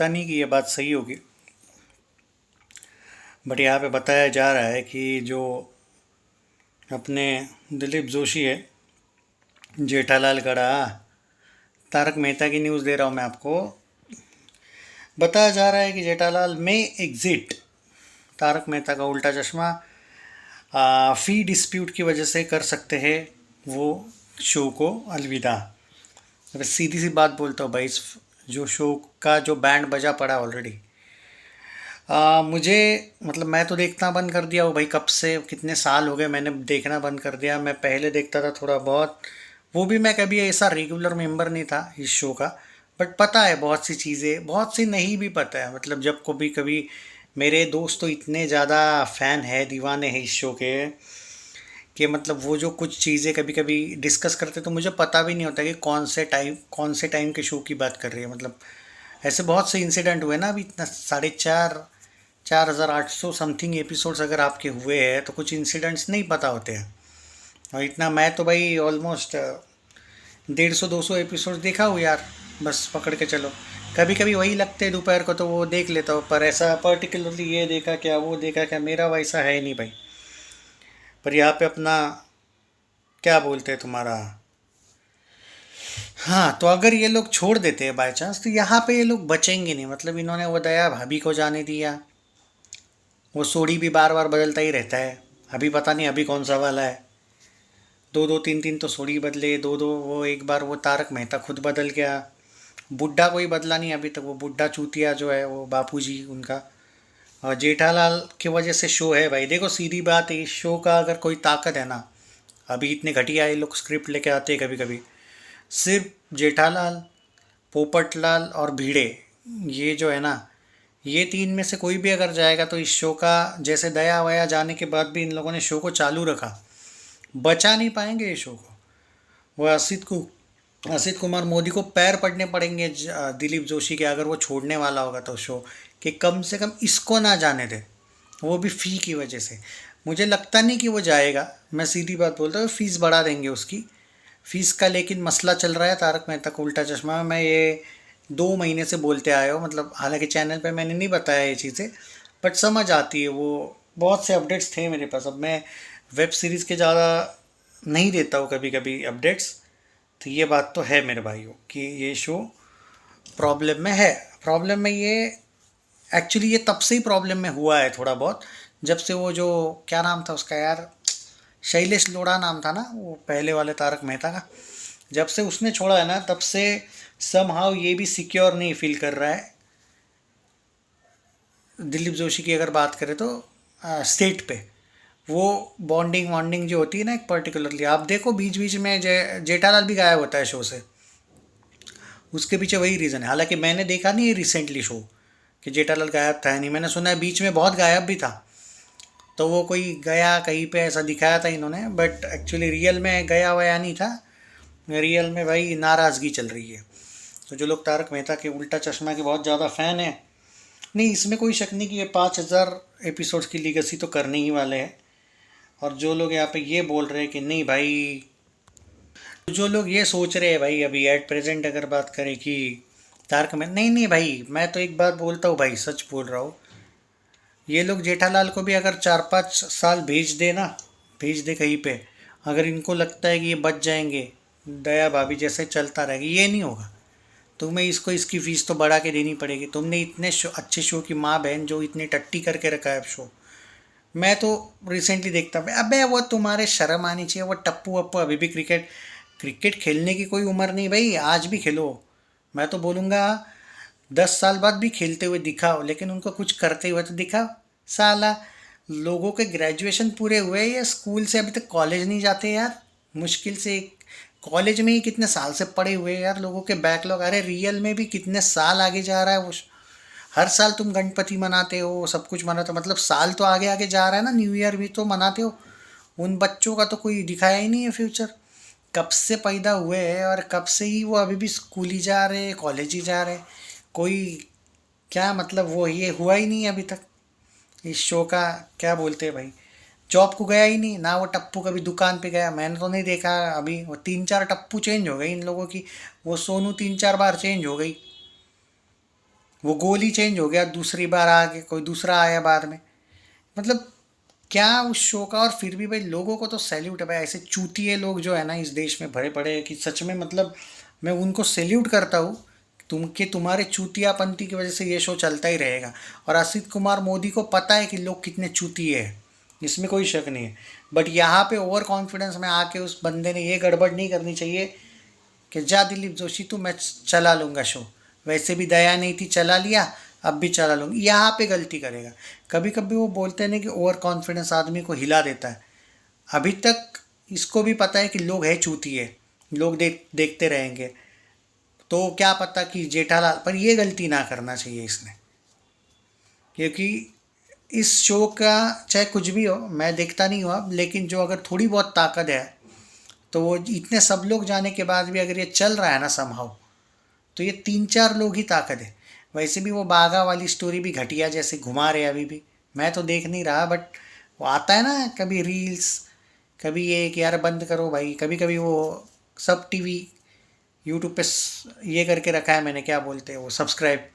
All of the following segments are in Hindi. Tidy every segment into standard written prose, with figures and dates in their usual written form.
लगता नहीं कि ये बात सही होगी, बट यहाँ पे बताया जा रहा है कि जो अपने दिलीप जोशी है, जेठालाल गड़ा, तारक मेहता की न्यूज़ दे रहा हूँ मैं आपको। बताया जा रहा है कि जेठालाल में एग्जिट, तारक मेहता का उल्टा चश्मा फी डिस्प्यूट की वजह से कर सकते हैं वो शो को अलविदा। अब सीधी सी बात बोलता हूँ भाई, इस जो शो का जो बैंड बजा पड़ा ऑलरेडी, मुझे मतलब मैं तो देखना बंद कर दिया हूँ भाई। कब से, कितने साल हो गए मैंने देखना बंद कर दिया। मैं पहले देखता था थोड़ा बहुत, वो भी मैं कभी ऐसा रेगुलर मेंबर नहीं था इस शो का, बट पता है बहुत सी चीज़ें, बहुत सी नहीं भी पता है। मतलब जब कभी कभी मेरे दोस्त तो इतने ज़्यादा फ़ैन है, दीवाने हैं इस शो के, कि मतलब वो जो कुछ चीज़ें कभी कभी डिस्कस करते तो मुझे पता भी नहीं होता कि कौन से टाइम के शो की बात कर रही है। मतलब ऐसे बहुत से इंसिडेंट हुए ना अभी, इतना 4,800 समथिंग एपिसोड्स अगर आपके हुए हैं तो कुछ इंसिडेंट्स नहीं पता होते हैं। और इतना मैं तो भाई ऑलमोस्ट 150-200 एपिसोड्स देखा हूँ यार, बस पकड़ के चलो। कभी कभी वही लगते हैं दोपहर को तो वो देख लेता हूँ, पर ऐसा पर्टिकुलरली ये देखा क्या वो देखा क्या मेरा वैसा है नहीं भाई। पर यहाँ पे अपना क्या बोलते हैं तुम्हारा, हाँ, तो अगर ये लोग छोड़ देते हैं बाय चांस तो यहाँ पे ये लोग बचेंगे नहीं। मतलब इन्होंने वो दया भाभी को जाने दिया, वो सोड़ी भी बार बार बदलता ही रहता है। अभी पता नहीं अभी कौन सा वाला है, दो दो तीन तीन तो सोड़ी बदले, दो दो वो एक बार वो तारक मेहता खुद बदल गया। बुड्ढा कोई बदला नहीं अभी तक, वो बुड्ढा चूतिया जो है वो बापूजी उनका। और जेठालाल की वजह से शो है भाई। देखो सीधी बात है, इस शो का अगर कोई ताकत है ना, अभी इतने घटिया ये लोग स्क्रिप्ट लेके आते हैं कभी कभी, सिर्फ जेठालाल, पोपटलाल और भिड़े, ये जो है ना, ये तीन में से कोई भी अगर जाएगा तो इस शो का, जैसे दया वया जाने के बाद भी इन लोगों ने शो को चालू रखा, बचा नहीं पाएंगे ये शो को। वो असित कुमार मोदी को पैर पड़ने पड़ेंगे दिलीप जोशी के, अगर वो छोड़ने वाला होगा तो शो, कि कम से कम इसको ना जाने दे, वो भी फ़ी की वजह से। मुझे लगता नहीं कि वो जाएगा, मैं सीधी बात बोलता हूँ, फ़ीस बढ़ा देंगे उसकी, फ़ीस का लेकिन मसला चल रहा है तारक मेहता का उल्टा चश्मा में। मैं ये 2 महीने से बोलते आया हूँ, मतलब हालांकि चैनल पे मैंने नहीं बताया ये चीज़ें, बट समझ आती है वो। बहुत से अपडेट्स थे मेरे पास, अब मैं वेब सीरीज़ के ज़्यादा नहीं देता हूँ कभी कभी अपडेट्स। तो ये बात तो है मेरे भाइयों कि ये शो प्रॉब्लम में है। प्रॉब्लम में ये, एक्चुअली ये तब से ही प्रॉब्लम में हुआ है थोड़ा बहुत, जब से वो जो, क्या नाम था उसका यार, शैलेश लोढ़ा नाम था ना वो पहले वाले तारक मेहता का, जब से उसने छोड़ा है ना तब से समहाउ ये भी सिक्योर नहीं फील कर रहा है। दिलीप जोशी की अगर बात करें तो स्टेट पे वो बॉन्डिंग वॉन्डिंग जो होती है ना, एक पर्टिकुलरली आप देखो बीच बीच में जेठालाल भी गायब होता है शो से, उसके पीछे वही रीज़न है। हालांकि मैंने देखा नहीं है रिसेंटली शो कि जेठालाल गायब था, नहीं, मैंने सुना है बीच में बहुत गायब भी था। तो वो कोई गया कहीं पे ऐसा दिखाया था इन्होंने, बट एक्चुअली रियल में गया वया नहीं था। रियल में भाई नाराज़गी चल रही है। तो जो लोग तारक मेहता के उल्टा चश्मा के बहुत ज़्यादा फ़ैन हैं, नहीं इसमें कोई शक नहीं कि ये 5,000 एपिसोड्स की लीगेसी तो करने ही वाले हैं। और जो लोग यहाँ पे ये बोल रहे हैं कि नहीं भाई, जो लोग ये सोच रहे हैं भाई अभी एट प्रेजेंट अगर बात करें कि तारक में, नहीं नहीं भाई, मैं तो एक बात बोलता हूँ भाई, सच बोल रहा हूँ। ये लोग जेठालाल को भी अगर 4-5 साल भेज दे ना, भेज दे कहीं पे, अगर इनको लगता है कि ये बच जाएंगे, दया भाभी जैसे चलता रहेगा, ये नहीं होगा। तुम्हें इसको इसकी फ़ीस तो बढ़ा के देनी पड़ेगी। तुमने इतने अच्छे शो की माँ बहन जो इतनी टट्टी करके रखा है अब शो। मैं तो रिसेंटली देखता था, अबे वो तुम्हारे शर्म आनी चाहिए, वो टप्पू वप्पू अभी भी क्रिकेट, क्रिकेट खेलने की कोई उम्र नहीं भाई, आज भी खेलो। मैं तो बोलूँगा 10 साल बाद भी खेलते हुए दिखाओ, लेकिन उनको कुछ करते हुए तो दिखाओ। साला, लोगों के ग्रेजुएशन पूरे हुए या स्कूल से अभी तक कॉलेज नहीं जाते यार, मुश्किल से कॉलेज में ही कितने साल से पढ़े हुए हैं यार, लोगों के बैकलॉग। अरे रियल में भी कितने साल आगे जा रहा है वो। हर साल तुम गणपति मनाते हो, सब कुछ मनाते हो, मतलब साल तो आगे आगे जा रहा है ना, न्यू ईयर भी तो मनाते हो। उन बच्चों का तो कोई दिखाया ही नहीं है फ्यूचर, कब से पैदा हुए हैं और कब से ही वो अभी भी स्कूल ही जा रहे हैं, कॉलेज ही जा रहे हैं। कोई, क्या मतलब, वो ये हुआ ही नहीं है अभी तक इस शो का, क्या बोलते हैं भाई, जॉब को गया ही नहीं ना। वो टप्पू कभी दुकान पे गया, मैंने तो नहीं देखा अभी। वो 3-4 टप्पू चेंज हो गए इन लोगों की, वो सोनू 3-4 बार चेंज हो गई। वो गोल ही चेंज हो गया, दूसरी बार आके कोई दूसरा आया बाद में। मतलब क्या उस शो का। और फिर भी भाई लोगों को तो सैल्यूट है भाई, ऐसे चूतिए लोग जो है ना इस देश में भरे पड़े हैं कि सच में मतलब मैं उनको सैल्यूट करता हूँ। तुम्हारे चूतियापंती की वजह से ये शो चलता ही रहेगा। और असित कुमार मोदी को पता है कि लोग कितने चूतिए हैं, इसमें कोई शक नहीं है। बट यहाँ पे ओवर कॉन्फिडेंस में आके उस बंदे ने ये गड़बड़ नहीं करनी चाहिए कि जा दिलीप जोशी तू, मैं चला लूँगा शो। वैसे भी दया नहीं थी, चला लिया, अब भी चला लूँगा। यहाँ पे गलती करेगा। कभी कभी वो बोलते हैं ना कि ओवर कॉन्फिडेंस आदमी को हिला देता है। अभी तक इसको भी पता है कि लोग है चूतिए, लोग देखते रहेंगे। तो क्या पता कि जेठालाल पर ये गलती ना करना चाहिए इसने। क्योंकि इस शो का चाहे कुछ भी हो, मैं देखता नहीं हूँ अब, लेकिन जो अगर थोड़ी बहुत ताकत है तो वो इतने सब लोग जाने के बाद भी अगर ये चल रहा है ना समहाउ, तो ये 3-4 लोग ही ताकत है। वैसे भी वो बाघा वाली स्टोरी भी घटिया जैसे घुमा रहे अभी भी। मैं तो देख नहीं रहा, बट वो आता है ना कभी रील्स, कभी ये कि यार बंद करो भाई। कभी कभी वो सब टीवी यूट्यूब पे ये करके रखा है मैंने, क्या बोलते हैं वो, सब्सक्राइब।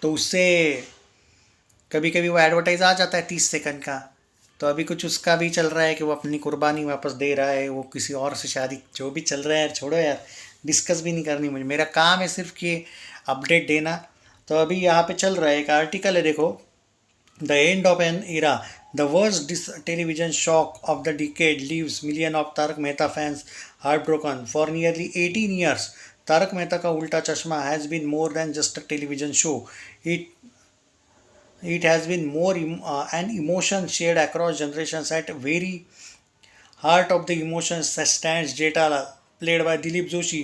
तो उससे कभी कभी वो एडवर्टाइज आ जाता है 30 सेकंड का। तो अभी कुछ उसका भी चल रहा है कि वो अपनी कुर्बानी वापस दे रहा है, वो किसी और से शादी, जो भी चल रहा है यार छोड़ो यार, डिस्कस भी नहीं करनी मुझे। मेरा काम है सिर्फ कि अपडेट देना। तो अभी यहाँ पे चल रहा है एक आर्टिकल है, देखो। The end of an era, the worst television shock of the decade leaves million of Taarak Mehta fans heart broken for nearly 18 years. Taarak Mehta Ka Ooltah Chashmah has been more than just a television show. It It has been more an emotion shared across generations. At very heart of the emotions stands Jetala, played by Dilip Joshi,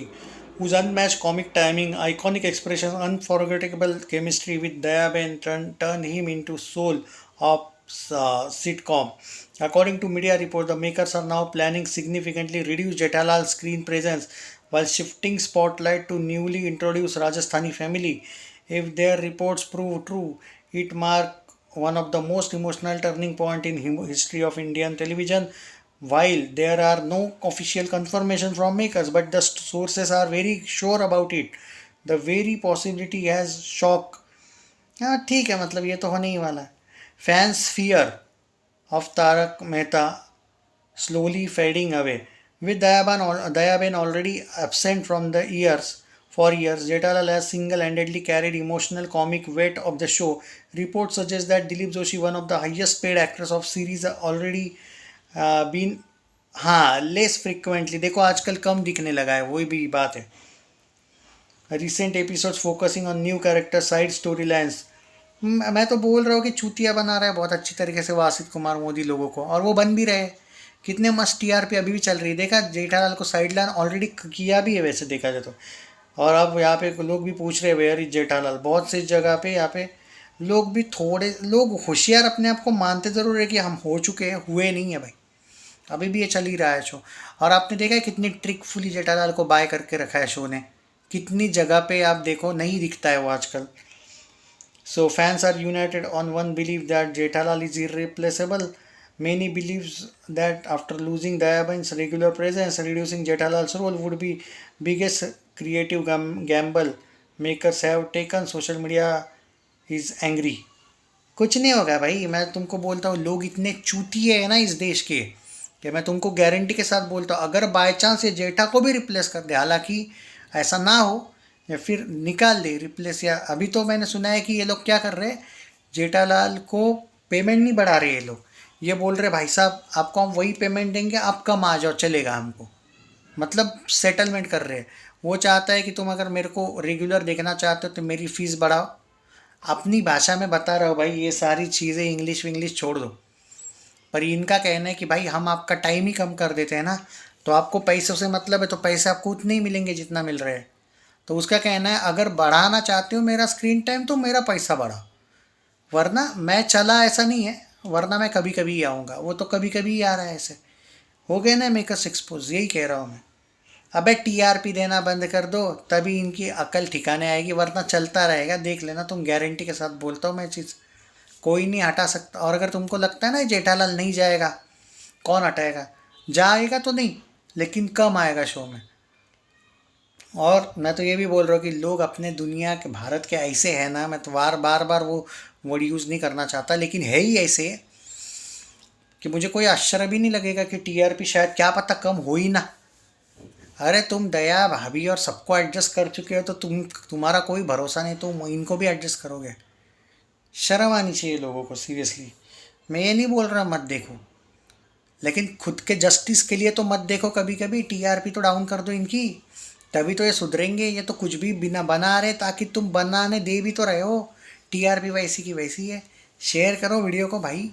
whose unmatched comic timing, iconic expressions, unforgettable chemistry with Dayaben turned him into soul of sitcom. According to media reports, the makers are now planning significantly reduce Jethalal's screen presence while shifting spotlight to newly introduced Rajasthani family. If their reports prove true, it marks one of the most emotional turning point in history of Indian television. While there are no official confirmation from makers, but the sources are very sure about it. The very possibility has shock. हाँ ठीक है, मतलब ये तो होने ही वाला है। Fans fear of Taarak Mehta slowly fading away. With Dayaben already absent from the years for years, Jetalal has single-handedly carried emotional comic weight of the show. Reports suggest that Dilip Joshi, one of the highest paid actors of series, already been हाँ लेस फ्रिक्वेंटली, देखो आजकल कम दिखने लगा है, वही भी बात है। Recent episodes focusing on new character side story lines. मैं तो बोल रहा हूँ कि चूतिया बना रहा है बहुत अच्छी तरीके से वो असित कुमार मोदी लोगों को, और वो बन भी रहे। कितने मस्त टीआरपी अभी भी चल रही है। देखा जेठालाल को साइड लाइन ऑलरेडी किया भी है वैसे देखा जाए तो। और अब यहाँ पे लोग भी पूछ रहे हैं वेयर इज जेठालाल। बहुत सी जगह पे यहाँ पे लोग भी, थोड़े लोग होशियार अपने आप को मानते ज़रूर है कि हम हो चुके हैं, हुए नहीं है भाई, अभी भी ये चल ही रहा है शो। और आपने देखा है कितनी ट्रिकफुली जेठालाल को बाय करके रखा है शो ने। कितनी जगह पे आप देखो नहीं दिखता है वो आजकल। So fans are united on one belief that Jethalal is irreplaceable. Many believes that after losing Dayaben's regular presence, reducing Jethalal's role would be biggest creative gamble makers have taken. Social media is angry. कुछ नहीं होगा भाई, मैं तुमको बोलता हूँ लोग इतने चूतिए हैं ना इस देश के, कि मैं तुमको गारंटी के साथ बोलता हूँ अगर बाय चांस ये जेठा को भी रिप्लेस कर दे, हालांकि ऐसा ना हो, या फिर निकाल दे रिप्लेस। या अभी तो मैंने सुना है कि ये लोग क्या कर रहे हैं, जेठालाल को पेमेंट नहीं बढ़ा रहे ये लोग। ये बोल रहे भाई साहब आपको हम वही पेमेंट देंगे, आप कम आ जाओ चलेगा हमको। मतलब सेटलमेंट कर रहे हैं। वो चाहता है कि तुम अगर मेरे को रेगुलर देखना चाहते हो तो मेरी फ़ीस बढ़ाओ। अपनी भाषा में बता रहा हूँ भाई, ये सारी चीज़ें इंग्लिश विंग्लिश छोड़ दो। पर इनका कहना है कि भाई हम आपका टाइम ही कम कर देते हैं ना, तो आपको पैसों से मतलब है, तो पैसे आपको उतने ही मिलेंगे जितना मिल रहे हैं। तो उसका कहना है अगर बढ़ाना चाहते हो मेरा स्क्रीन टाइम तो मेरा पैसा बढ़ाओ, वरना मैं चला ऐसा नहीं है, वरना मैं कभी कभी ही आऊँगा। वो तो कभी कभी ही आ रहा है ऐसे। हो गए ना मेकर्स एक्सपोज, यही कह रहा हूँ मैं। अबे टीआरपी देना बंद कर दो तभी इनकी अकल ठिकाने आएगी, वरना चलता रहेगा, देख लेना तुम। गारंटी के साथ बोलता हूँ मैं चीज़, कोई नहीं हटा सकता। और अगर तुमको लगता है ना जेठालाल नहीं जाएगा, कौन हटाएगा? जाएगा तो नहीं, लेकिन कम आएगा शो में। और मैं तो ये भी बोल रहा हूँ कि लोग अपने दुनिया के भारत के ऐसे हैं ना, मैं तो बार बार वो वर्ड यूज़ नहीं करना चाहता, लेकिन है ही ऐसे कि मुझे कोई आश्चर्य भी नहीं लगेगा कि टीआरपी शायद क्या पता कम हो ही ना। अरे तुम दया भाभी और सबको एडजस्ट कर चुके हो तो तुम्हारा कोई भरोसा नहीं, तुम इनको भी एडजस्ट करोगे? शर्म आनी चाहिए लोगों को, सीरियसली। मैं ये नहीं बोल रहा मत देखो, लेकिन खुद के जस्टिस के लिए तो मत देखो कभी कभी, टीआरपी तो डाउन कर दो इनकी, तभी तो ये सुधरेंगे। ये तो कुछ भी बिना बना रहे ताकि तुम बनाने दे भी तो रहे हो, टीआरपी वैसी की वैसी है। शेयर करो वीडियो को भाई।